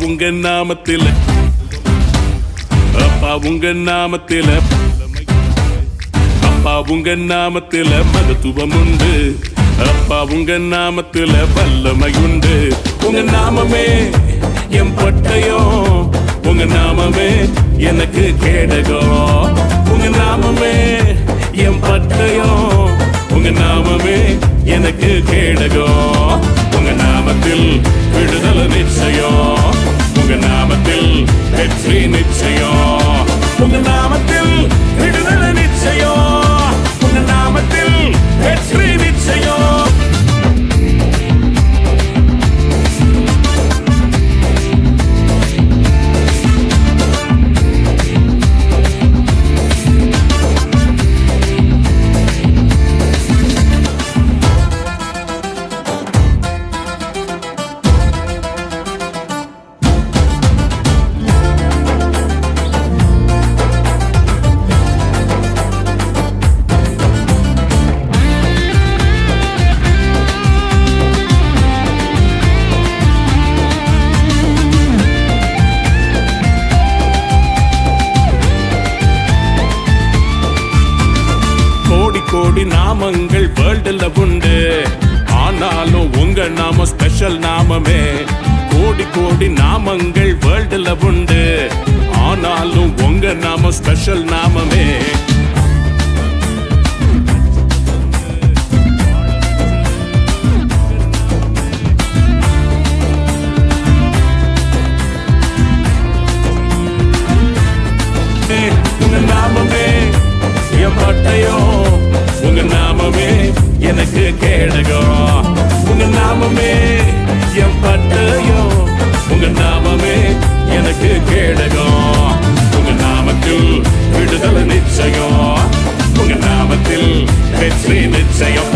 உங்க நாமத்தில, அப்பா உங்க நாமத்தில, அப்பா உங்க நாமத்தில மகத்துவம் உண்டு. அப்பா உங்க நாமத்தில வல்லமை உண்டு. உங்க நாமமே என் பட்டயம், உங்க நாமமே எனக்கு கேடகம். உங்க நாமமே என் பட்டயம், உங்க நாமமே எனக்கு கேடகம். உங்க நாமத்தில் விடுதலை நிச்சயம், உங்க நாமத்தில் வெற்றி நிச்சயம். உங்க நாமத்தில் விடுதலை நிச்சயம், உங்க நாமத்தில் வெற்றி நிச்சயம். கோடி நாமங்கள் வேர்ல்டுல உண்டு, ஆனாலும் உங்க நாம ஸ்பெஷல் நாமமே. கோடி கோடி நாமங்கள் வேர்ல்டுல உண்டு, ஆனாலும் உங்க நாம ஸ்பெஷல் நாமமே. உங்க நாமமே என் பட்டயம், உங்க நாமமே எனக்கு கேடகம். உங்க நாமமே என் பட்டயம், உங்க நாமமே எனக்கு கேடகம். உங்க நாமத்தில் விடுதலை நிச்சயம், உங்க நாமத்தில் வெற்றி நிச்சயம்.